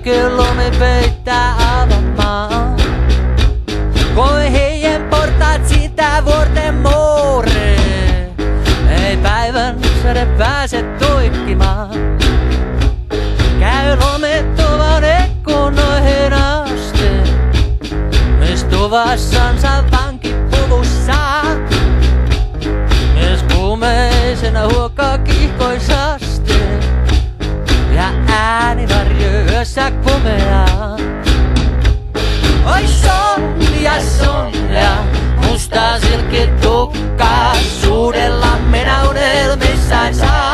kellomme peittää avamaan. Kuin heidän portaat sitä vuorten mooreen. Ei päivän sade pääse toikkimaan. Käy lomettovan ekkonoihin asti. Mis tuvassansa vankipuvussaan. Mies kuumeisena huokaa kiihkoisasti. Ja ääni varjoissa kumeaa. Oi Sonja, musta silkki tukka. Suudella minä unelmissain saa.